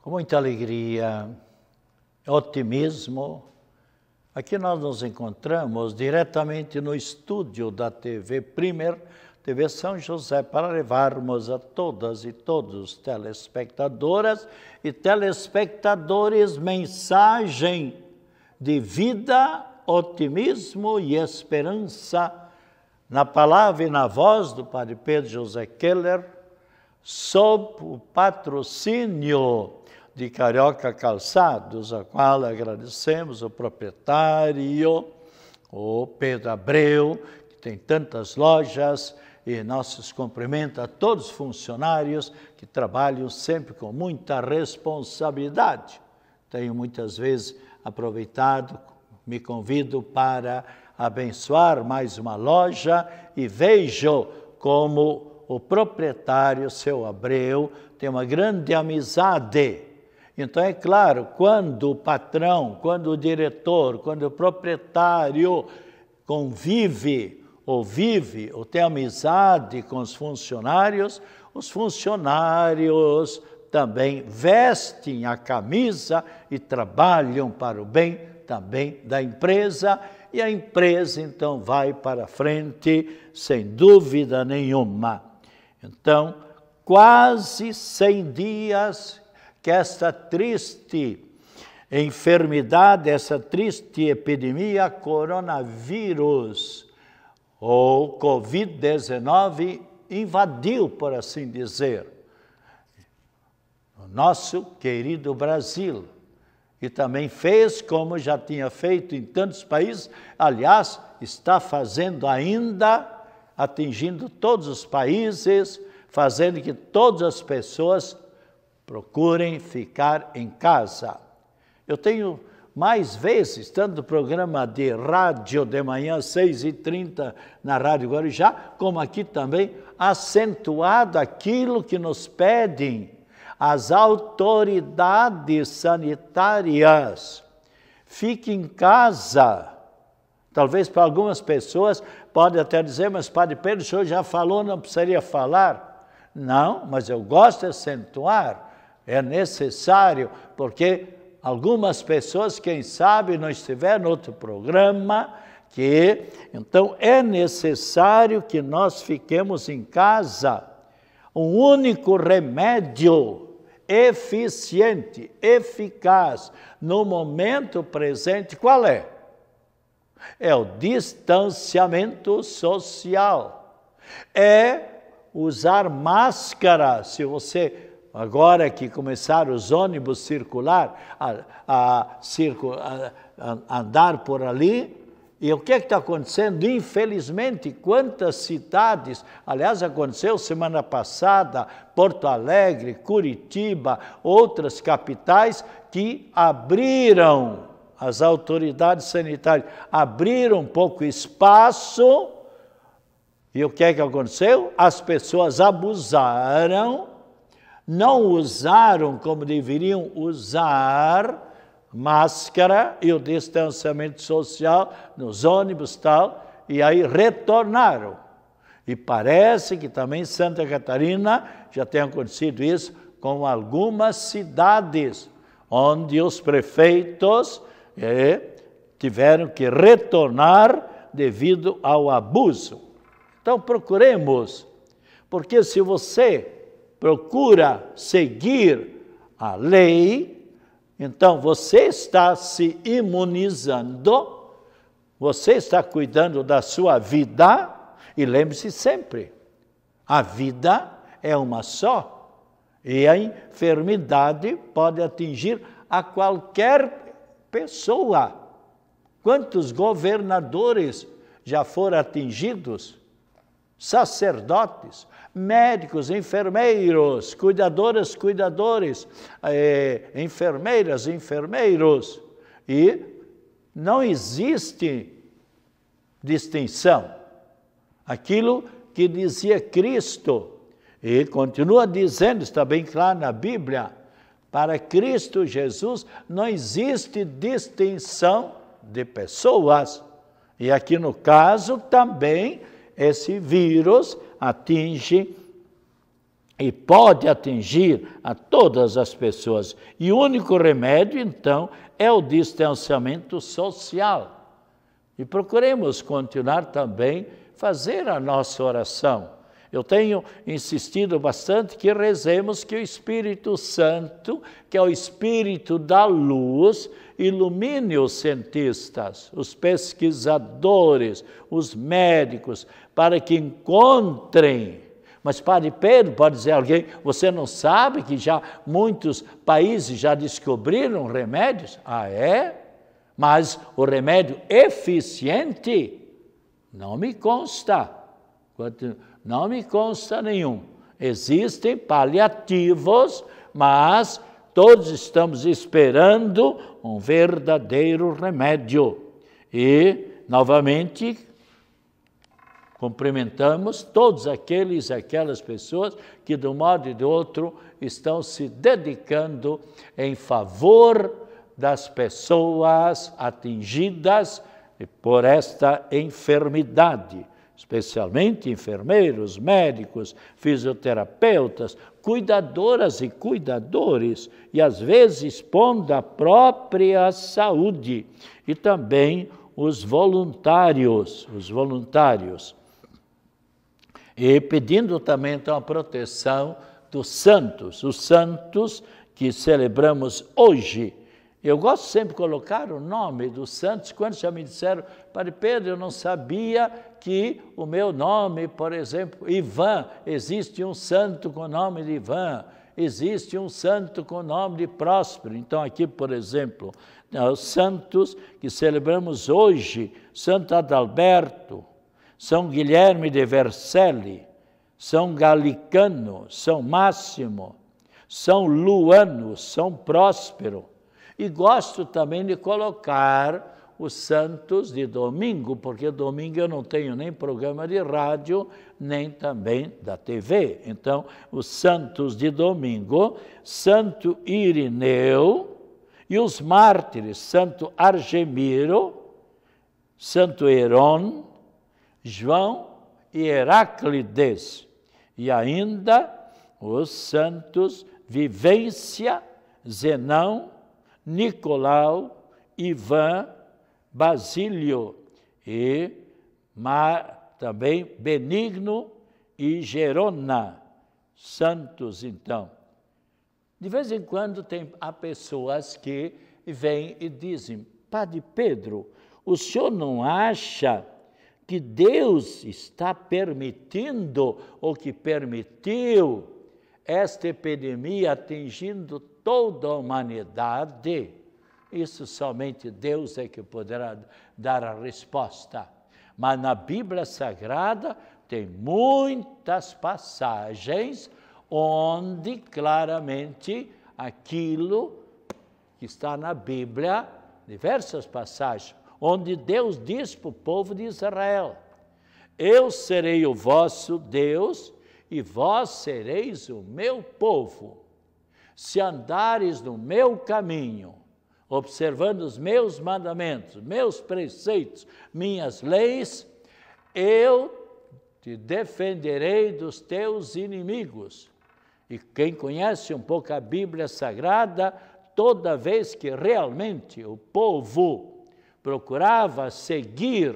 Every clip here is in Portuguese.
Com muita alegria, otimismo, aqui nós nos encontramos diretamente no estúdio da TV Primer, TV São José, para levarmos a todas e todos telespectadoras e telespectadores mensagem de vida, otimismo e esperança na palavra e na voz do Padre Pedro José Keller, sob o patrocínio de Carioca Calçados, a qual agradecemos o proprietário, o Pedro Abreu, que tem tantas lojas, e nossos cumprimentos a todos os funcionários que trabalham sempre com muita responsabilidade. Tenho muitas vezes aproveitado, me convido para abençoar mais uma loja e vejo como o proprietário, seu Abreu, tem uma grande amizade. Então, é claro, quando o patrão, quando o diretor, quando o proprietário convive ou vive ou tem amizade com os funcionários também vestem a camisa e trabalham para o bem também da empresa, e a empresa então vai para frente sem dúvida nenhuma. Então, quase 100 dias que esta triste enfermidade, essa triste epidemia, coronavírus, ou Covid-19, invadiu, por assim dizer, o nosso querido Brasil. E também fez, como já tinha feito em tantos países, aliás, está fazendo ainda, atingindo todos os países, fazendo que todas as pessoas procurem ficar em casa. Eu tenho mais vezes, tanto no programa de rádio de manhã, 6h30, na Rádio Guarujá, como aqui também, acentuado aquilo que nos pedem as autoridades sanitárias. Fique em casa. Talvez para algumas pessoas pode até dizer, mas Padre Pedro, o senhor já falou, não precisaria falar. Não, mas eu gosto de acentuar. É necessário, porque algumas pessoas, quem sabe, não estiveram no outro programa, então é necessário que nós fiquemos em casa. Um único remédio eficiente, eficaz, no momento presente, qual é? É o distanciamento social. É usar máscara. Se você, agora que começaram os ônibus circular, a andar por ali, e o que está acontecendo? Infelizmente, quantas cidades, aliás, aconteceu semana passada, Porto Alegre, Curitiba, outras capitais, que abriram, as autoridades sanitárias, abriram um pouco espaço, e o que aconteceu? As pessoas abusaram, não usaram como deveriam usar máscara e o distanciamento social nos ônibus e tal, e aí retornaram. E parece que também em Santa Catarina já tem acontecido isso com algumas cidades, onde os prefeitos tiveram que retornar devido ao abuso. Então procuremos, porque se você procura seguir a lei, então você está se imunizando, você está cuidando da sua vida, e lembre-se sempre, a vida é uma só, e a enfermidade pode atingir a qualquer pessoa. Quantos governadores já foram atingidos? Sacerdotes, médicos, enfermeiros, cuidadoras, cuidadores, enfermeiras, enfermeiros. E não existe distinção. Aquilo que dizia Cristo, e continua dizendo, está bem claro na Bíblia, para Cristo Jesus não existe distinção de pessoas. E aqui no caso também esse vírus atinge e pode atingir a todas as pessoas. E o único remédio, então, é o distanciamento social. E procuremos continuar também fazer a nossa oração. Eu tenho insistido bastante que rezemos que o Espírito Santo, que é o Espírito da luz, ilumine os cientistas, os pesquisadores, os médicos, para que encontrem. Mas Padre Pedro, pode dizer alguém, você não sabe que já muitos países já descobriram remédios? Ah, é? Mas o remédio eficiente não me consta. Não me consta nenhum. Existem paliativos, mas todos estamos esperando um verdadeiro remédio. E, novamente, cumprimentamos todos aquelas pessoas que, de um modo e de outro, estão se dedicando em favor das pessoas atingidas por esta enfermidade, especialmente enfermeiros, médicos, fisioterapeutas, cuidadoras e cuidadores, e às vezes pondo a própria saúde, e também os voluntários. E pedindo também, então, a proteção dos santos, os santos que celebramos hoje. Eu gosto sempre de colocar o nome dos santos. Quando já me disseram, Padre Pedro, eu não sabia que o meu nome, por exemplo, Ivan, existe um santo com o nome de Ivan, existe um santo com o nome de Próspero. Então aqui, por exemplo, os santos que celebramos hoje, Santo Adalberto, São Guilherme de Vercelli, São Galicano, São Máximo, São Luano, São Próspero. E gosto também de colocar os santos de domingo, porque domingo eu não tenho nem programa de rádio, nem também da TV. Então, os santos de domingo, Santo Irineu e os mártires, Santo Argemiro, Santo Heron, João e Heráclides. E ainda os santos Vivência, Zenão, Nicolau, Ivan, Basílio e também Benigno e Gerona, santos então. De vez em quando há pessoas que vêm e dizem, Padre Pedro, o senhor não acha que Deus está permitindo ou que permitiu esta epidemia atingindo toda a humanidade? Isso somente Deus é que poderá dar a resposta. Mas na Bíblia Sagrada tem muitas passagens onde claramente aquilo que está na Bíblia, diversas passagens, onde Deus diz para o povo de Israel, eu serei o vosso Deus e vós sereis o meu povo. Se andares no meu caminho, observando os meus mandamentos, meus preceitos, minhas leis, eu te defenderei dos teus inimigos. E quem conhece um pouco a Bíblia Sagrada, toda vez que realmente o povo procurava seguir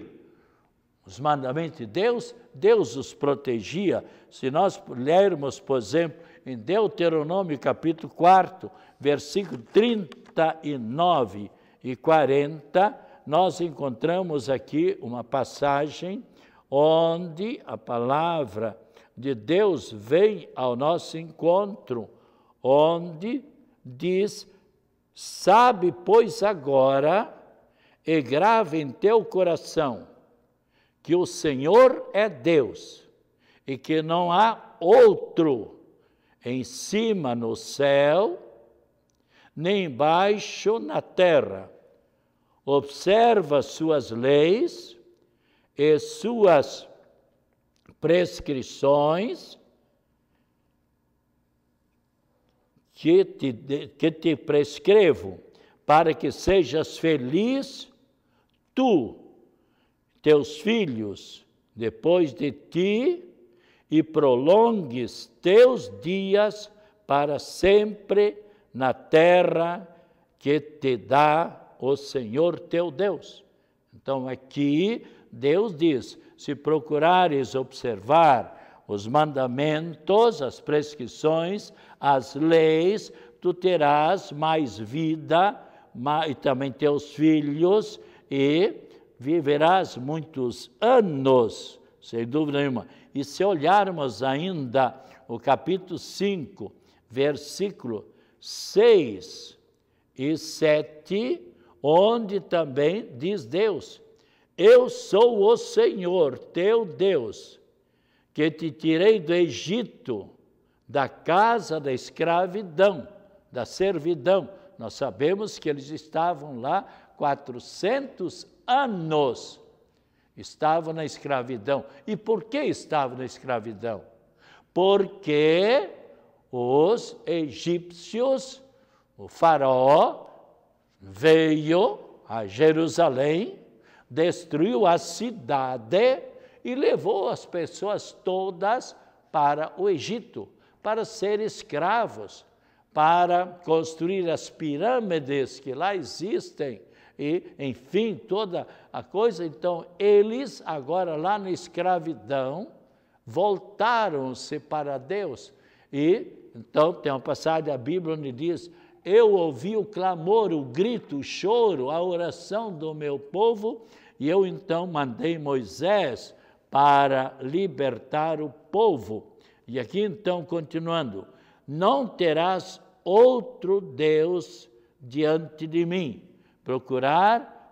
os mandamentos de Deus, Deus os protegia. Se nós lermos, por exemplo, em Deuteronômio capítulo 4, versículo 39 e 40, nós encontramos aqui uma passagem onde a palavra de Deus vem ao nosso encontro, onde diz, sabe, pois agora, e grave em teu coração, que o Senhor é Deus, e que não há outro em cima no céu, nem embaixo na terra. Observa suas leis e suas prescrições que te prescrevo, para que sejas feliz, tu, teus filhos, depois de ti, e prolongues teus dias para sempre na terra que te dá o Senhor teu Deus. Então aqui Deus diz, se procurares observar os mandamentos, as prescrições, as leis, tu terás mais vida, e também teus filhos, e viverás muitos anos, sem dúvida nenhuma. E se olharmos ainda o capítulo 5, versículo 6 e 7, onde também diz Deus, eu sou o Senhor, teu Deus, que te tirei do Egito, da casa da escravidão, da servidão. Nós sabemos que eles estavam lá 400 anos, estavam na escravidão. E por que estavam na escravidão? Porque os egípcios, o faraó, veio a Jerusalém, destruiu a cidade e levou as pessoas todas para o Egito, para ser escravos, para construir as pirâmides que lá existem, e, enfim, toda a coisa. Então, eles, agora lá na escravidão, voltaram-se para Deus. E, então, tem uma passagem da Bíblia onde diz, eu ouvi o clamor, o grito, o choro, a oração do meu povo, e eu então mandei Moisés para libertar o povo. E aqui então, continuando, não terás outro Deus diante de mim.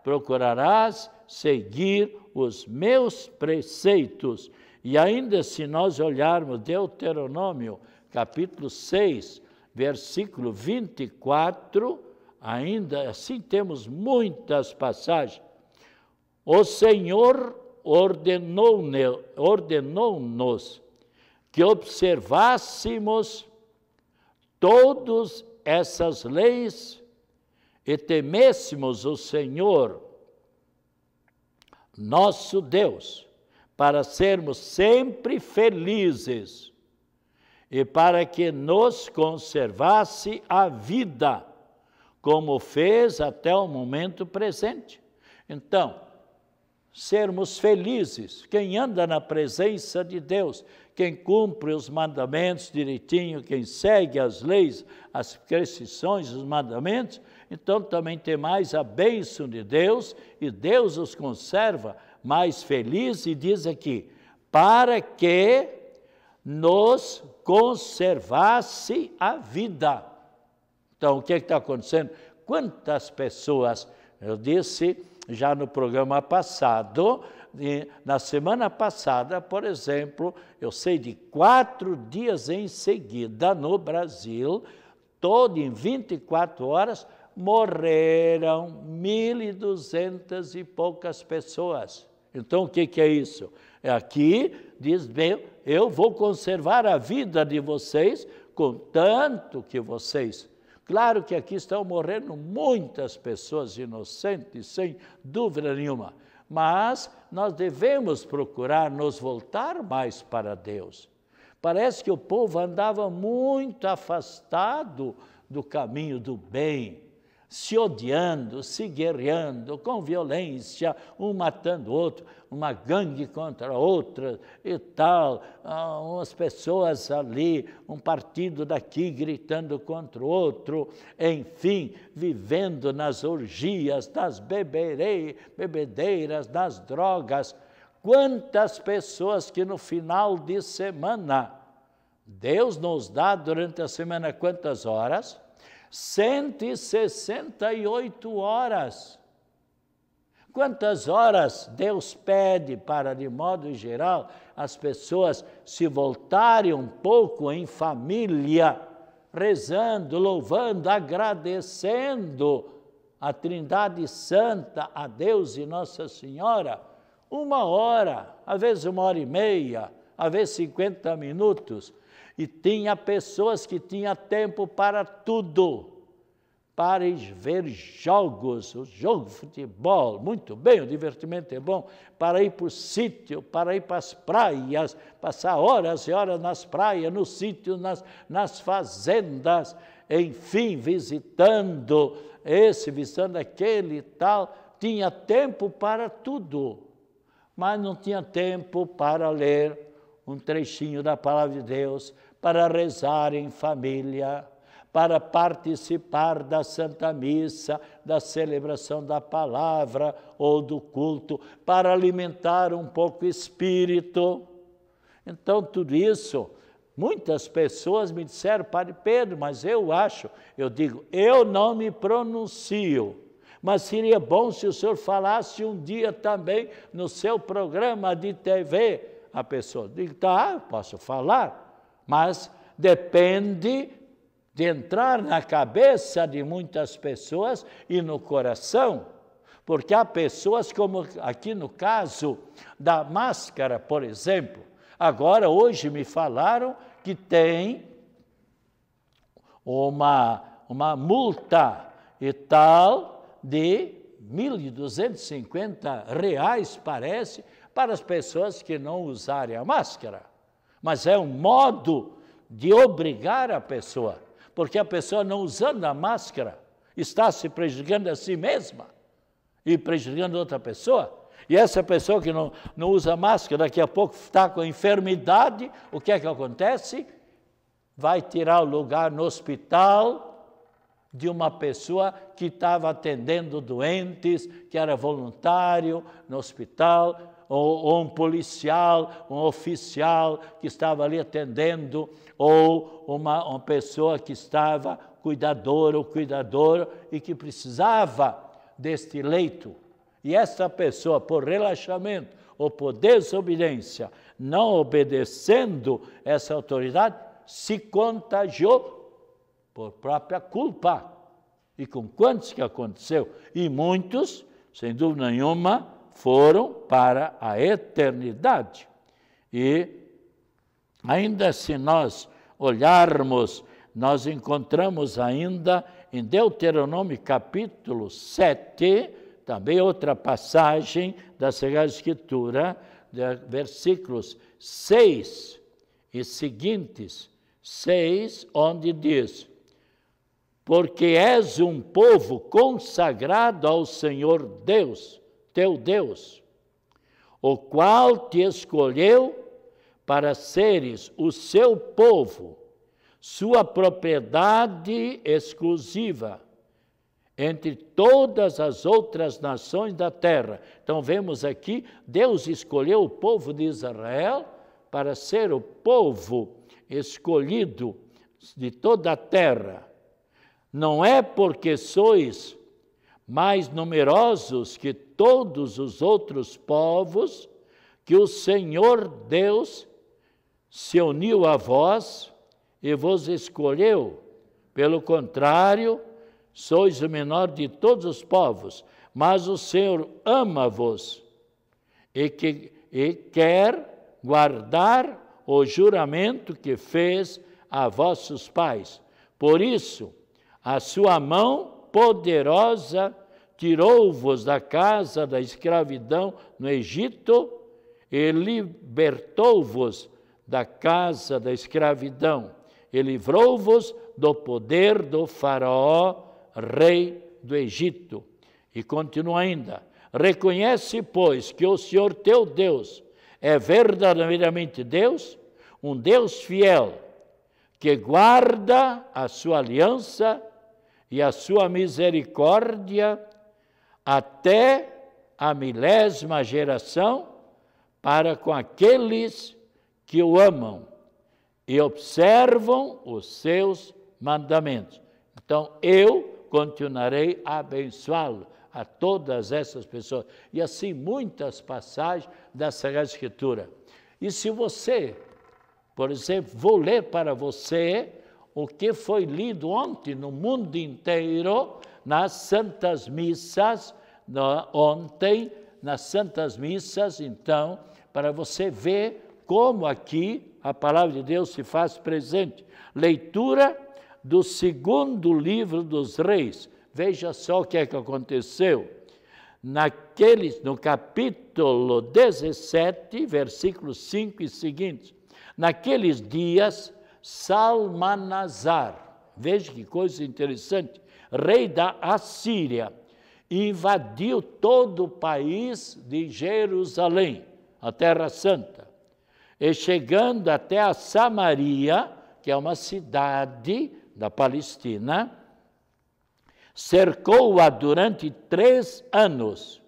Procurarás seguir os meus preceitos. E ainda se nós olharmos Deuteronômio, capítulo 6, versículo 24, ainda assim temos muitas passagens. O Senhor ordenou-nos que observássemos todas essas leis e temêssemos o Senhor, nosso Deus, para sermos sempre felizes e para que nos conservasse a vida, como fez até o momento presente. Então, sermos felizes, quem anda na presença de Deus, quem cumpre os mandamentos direitinho, quem segue as leis, as prescrições, os mandamentos, então também tem mais a bênção de Deus, e Deus os conserva mais felizes, e diz aqui, para que nos conservasse a vida. Então, o que está acontecendo? Quantas pessoas, eu disse já no programa passado, na semana passada, por exemplo, eu sei de 4 dias em seguida no Brasil, todo em 24 horas, morreram 1.200 e poucas pessoas. Então, o que é isso? Aqui diz, bem, eu vou conservar a vida de vocês, contanto que vocês... Claro que aqui estão morrendo muitas pessoas inocentes, sem dúvida nenhuma, mas nós devemos procurar nos voltar mais para Deus. Parece que o povo andava muito afastado do caminho do bem, se odiando, se guerreando, com violência, um matando o outro, uma gangue contra a outra e tal, umas pessoas ali, um partido daqui gritando contra o outro, enfim, vivendo nas orgias, nas bebedeiras, nas drogas. Quantas pessoas que no final de semana, Deus nos dá durante a semana quantas horas? 168 horas. Quantas horas Deus pede para, de modo geral, as pessoas se voltarem um pouco em família, rezando, louvando, agradecendo a Trindade Santa, a Deus e Nossa Senhora? 1 hora, às vezes 1h30, às vezes 50 minutos. E tinha pessoas que tinham tempo para tudo, para ir ver jogos, o jogo de futebol, muito bem, o divertimento é bom, para ir para o sítio, para ir para as praias, passar horas e horas nas praias, no sítio, nas fazendas, enfim, visitando esse, visitando aquele e tal. Tinha tempo para tudo, mas não tinha tempo para ler um trechinho da Palavra de Deus, para rezar em família, para participar da Santa Missa, da celebração da palavra ou do culto, para alimentar um pouco o espírito. Então, tudo isso, muitas pessoas me disseram, Padre Pedro, mas eu digo, eu não me pronuncio, mas seria bom se o senhor falasse um dia também no seu programa de TV. A pessoa diz, tá, posso falar, mas depende de entrar na cabeça de muitas pessoas e no coração, porque há pessoas como aqui no caso da máscara, por exemplo. Agora, hoje me falaram que tem uma multa e tal de R$ 1.250, parece, para as pessoas que não usarem a máscara. Mas é um modo de obrigar a pessoa, porque a pessoa não usando a máscara está se prejudicando a si mesma e prejudicando outra pessoa. E essa pessoa que não usa máscara, daqui a pouco está com enfermidade, o que é que acontece? Vai tirar o lugar no hospital de uma pessoa que estava atendendo doentes, que era voluntário no hospital, ou um policial, um oficial que estava ali atendendo, ou uma pessoa que estava cuidadora ou cuidador e que precisava deste leito. E essa pessoa, por relaxamento ou por desobediência, não obedecendo essa autoridade, se contagiou por própria culpa. E com quantos que aconteceu? E muitos, sem dúvida nenhuma, foram para a eternidade. E ainda se nós olharmos, nós encontramos ainda em Deuteronômio capítulo 7, também outra passagem da Sagrada Escritura, versículos 6 e seguintes, 6, onde diz: porque és um povo consagrado ao Senhor Deus, teu Deus, o qual te escolheu para seres o seu povo, sua propriedade exclusiva, entre todas as outras nações da terra. Então vemos aqui, Deus escolheu o povo de Israel para ser o povo escolhido de toda a terra. Não é porque sois mais numerosos que todos os outros povos que o Senhor Deus se uniu a vós e vos escolheu. Pelo contrário, sois o menor de todos os povos, mas o Senhor ama-vos e quer guardar o juramento que fez a vossos pais. Por isso, a sua mão poderosa tirou-vos da casa da escravidão no Egito e libertou-vos da casa da escravidão e livrou-vos do poder do faraó, rei do Egito. E continua ainda: reconhece, pois, que o Senhor teu Deus é verdadeiramente Deus, um Deus fiel, que guarda a sua aliança e a sua misericórdia até a 1000ª geração para com aqueles que o amam e observam os seus mandamentos. Então, eu continuarei a abençoá-lo, a todas essas pessoas. E assim, muitas passagens da Sagrada Escritura. E se você, por exemplo, vou ler para você o que foi lido ontem no mundo inteiro, nas Santas Missas, ontem, nas Santas Missas, então, para você ver como aqui a Palavra de Deus se faz presente. Leitura do segundo livro dos Reis. Veja só o que é que aconteceu. No capítulo 17, versículos 5 e seguintes. Naqueles dias, Salmanasar, veja que coisa interessante, rei da Assíria, invadiu todo o país de Jerusalém, a Terra Santa, e chegando até a Samaria, que é uma cidade da Palestina, cercou-a durante 3 anos.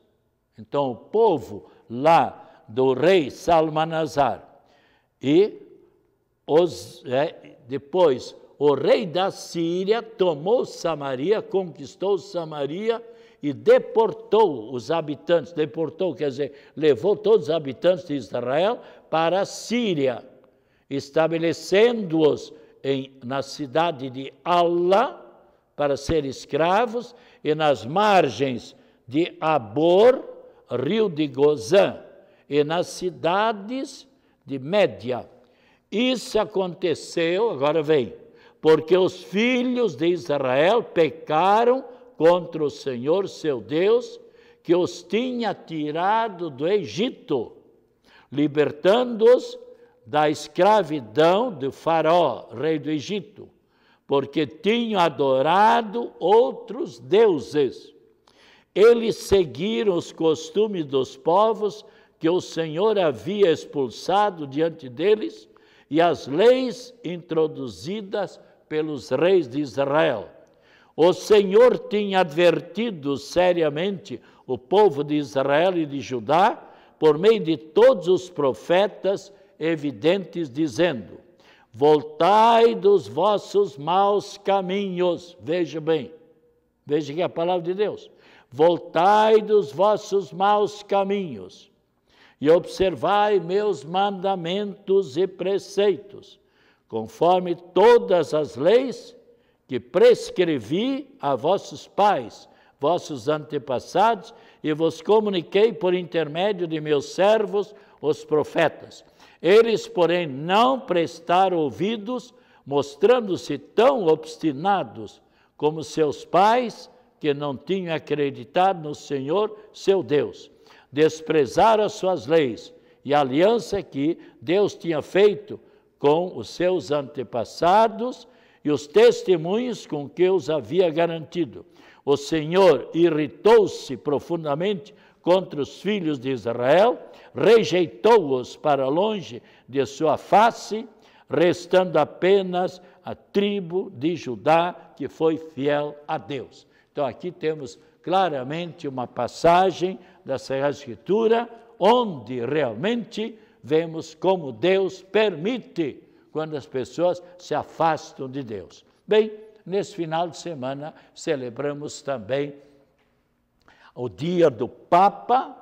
Então, o povo lá do rei Salmanasar. E depois, o rei da Síria tomou Samaria, conquistou Samaria e deportou os habitantes. Deportou, quer dizer, levou todos os habitantes de Israel para a Síria, estabelecendo-os na cidade de Ala, para ser escravos, e nas margens de Abor, rio de Gozã, e nas cidades de Média. Isso aconteceu, agora vem, porque os filhos de Israel pecaram contra o Senhor seu Deus, que os tinha tirado do Egito, libertando-os da escravidão de Faraó, rei do Egito, porque tinham adorado outros deuses. Eles seguiram os costumes dos povos que o Senhor havia expulsado diante deles e as leis introduzidas pelos reis de Israel. O Senhor tinha advertido seriamente o povo de Israel e de Judá por meio de todos os profetas evidentes, dizendo: voltai dos vossos maus caminhos. Veja bem, veja que é a palavra de Deus. Voltai dos vossos maus caminhos e observai meus mandamentos e preceitos, conforme todas as leis que prescrevi a vossos pais, vossos antepassados, e vos comuniquei por intermédio de meus servos, os profetas. Eles, porém, não prestaram ouvidos, mostrando-se tão obstinados como seus pais, que não tinham acreditado no Senhor, seu Deus. Desprezaram as suas leis e a aliança que Deus tinha feito com os seus antepassados e os testemunhos com que os havia garantido. O Senhor irritou-se profundamente contra os filhos de Israel, rejeitou-os para longe de sua face, restando apenas a tribo de Judá, que foi fiel a Deus. Então, aqui temos claramente uma passagem da Sagrada Escritura, onde realmente vemos como Deus permite quando as pessoas se afastam de Deus. Bem, nesse final de semana celebramos também o dia do Papa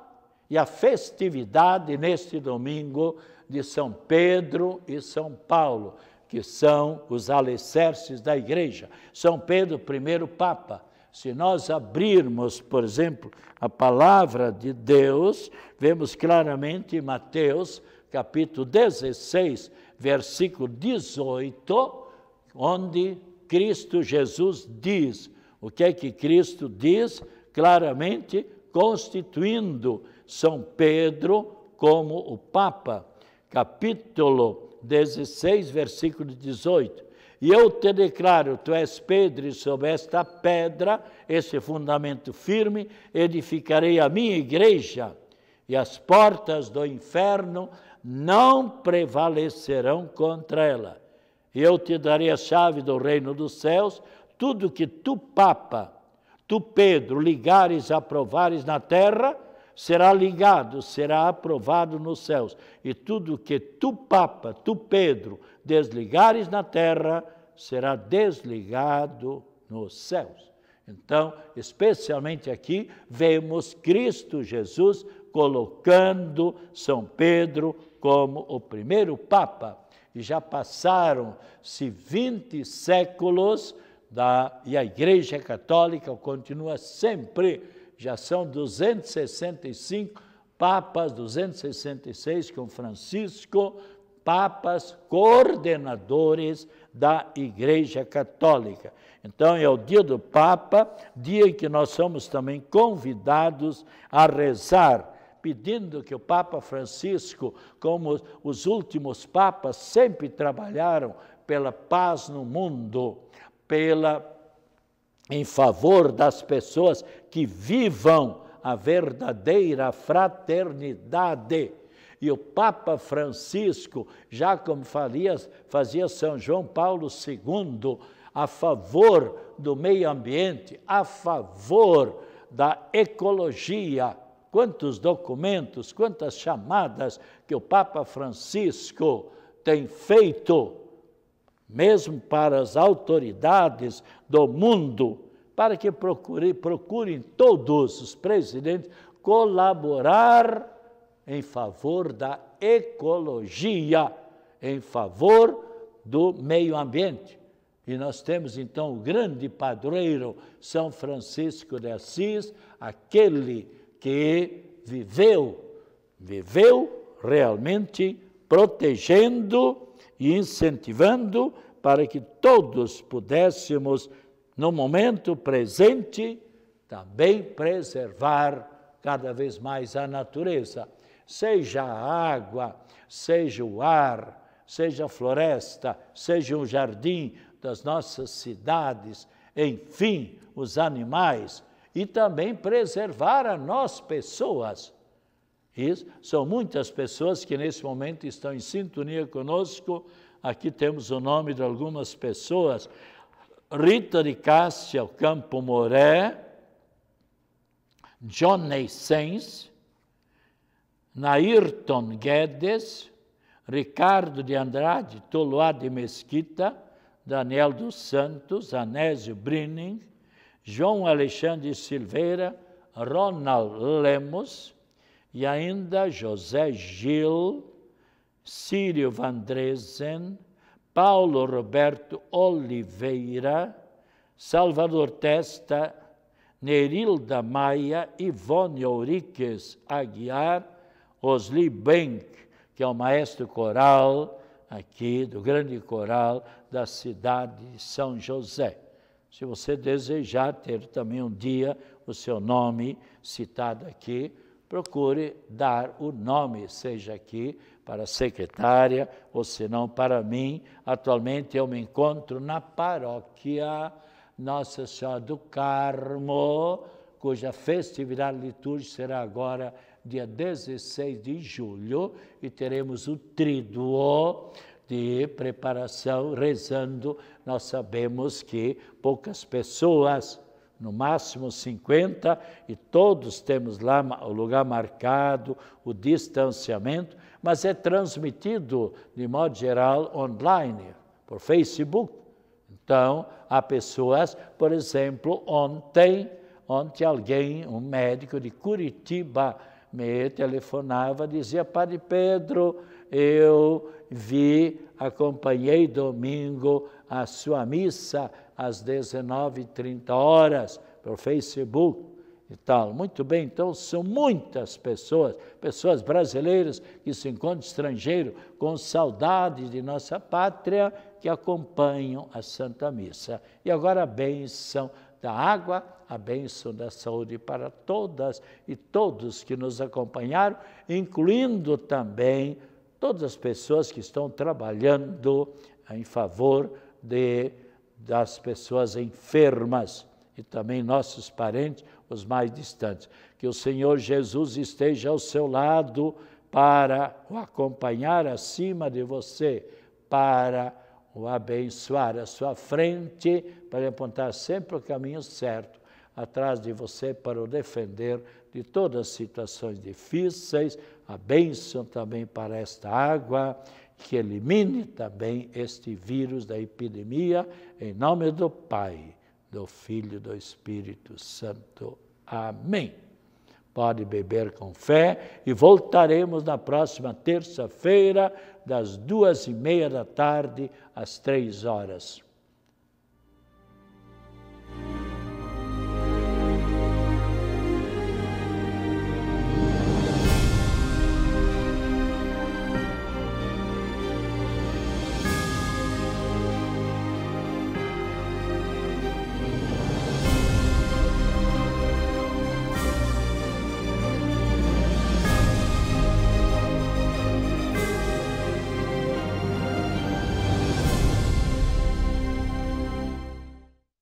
e a festividade neste domingo de São Pedro e São Paulo, que são os alicerces da Igreja. São Pedro, primeiro Papa. Se nós abrirmos, por exemplo, a palavra de Deus, vemos claramente em Mateus, capítulo 16, versículo 18, onde Cristo Jesus diz. O que é que Cristo diz? Claramente constituindo São Pedro como o Papa. Capítulo 16, versículo 18. E eu te declaro, tu és Pedro, e sobre esta pedra, esse fundamento firme, edificarei a minha igreja, e as portas do inferno não prevalecerão contra ela. E eu te darei a chave do reino dos céus. Tudo que tu, Papa, tu, Pedro, ligares, aprovares na terra, será ligado, será aprovado nos céus. E tudo que tu, Papa, tu, Pedro, desligares na terra, será desligado nos céus. Então, especialmente aqui, vemos Cristo Jesus colocando São Pedro como o primeiro Papa. E já passaram-se 20 séculos e a Igreja Católica continua sempre. Já são 265 papas, 266 com Francisco, papas coordenadores da Igreja Católica. Então, é o dia do Papa, dia em que nós somos também convidados a rezar, pedindo que o Papa Francisco, como os últimos papas, sempre trabalharam pela paz no mundo, em favor das pessoas que vivam a verdadeira fraternidade. E o Papa Francisco, já como fazia São João Paulo II, a favor do meio ambiente, a favor da ecologia. Quantos documentos, quantas chamadas que o Papa Francisco tem feito, mesmo para as autoridades do mundo, para que procurem todos os presidentes colaborar em favor da ecologia, em favor do meio ambiente. E nós temos então o grande padroeiro São Francisco de Assis, aquele que viveu realmente protegendo e incentivando para que todos pudéssemos, no momento presente, também preservar cada vez mais a natureza. Seja a água, seja o ar, seja a floresta, seja o jardim das nossas cidades, enfim, os animais, e também preservar a nós pessoas. Isso, são muitas pessoas que nesse momento estão em sintonia conosco. Aqui temos o nome de algumas pessoas: Rita de Cássia Campo Moré, John Neissens, Nairton Guedes, Ricardo de Andrade Toloá de Mesquita, Daniel dos Santos, Anésio Brinning, João Alexandre Silveira, Ronald Lemos, e ainda José Gil, Círio Vandresen, Paulo Roberto Oliveira, Salvador Testa, Nerilda Maia, Ivone Euriques Aguiar, Osli Benck, que é o maestro coral aqui, do grande coral da cidade de São José. Se você desejar ter também um dia o seu nome citado aqui, procure dar o nome, seja aqui para a secretária, ou se não para mim. Atualmente eu me encontro na paróquia Nossa Senhora do Carmo, cuja festividade litúrgica será agora dia 16 de julho, e teremos o tríduo de preparação, rezando. Nós sabemos que poucas pessoas, no máximo 50, e todos temos lá o lugar marcado, o distanciamento, mas é transmitido, de modo geral, online, por Facebook. Então, há pessoas, por exemplo, ontem alguém, um médico de Curitiba, me telefonava, dizia: Padre Pedro, eu acompanhei domingo a sua missa às 19h30 pelo Facebook e tal. Muito bem, então são muitas pessoas brasileiras que se encontram estrangeiro com saudade de nossa pátria, que acompanham a Santa Missa. E agora a bênção da água, a bênção da saúde para todas e todos que nos acompanharam, incluindo também todas as pessoas que estão trabalhando em favor das pessoas enfermas e também nossos parentes, os mais distantes. Que o Senhor Jesus esteja ao seu lado para o acompanhar acima de você, para o abençoar à sua frente, para apontar sempre o caminho certo, atrás de você para o defender de todas as situações difíceis. A bênção também para esta água, que elimine também este vírus da epidemia, em nome do Pai, do Filho e do Espírito Santo. Amém. Pode beber com fé e voltaremos na próxima terça-feira, das 2h30 às 3h.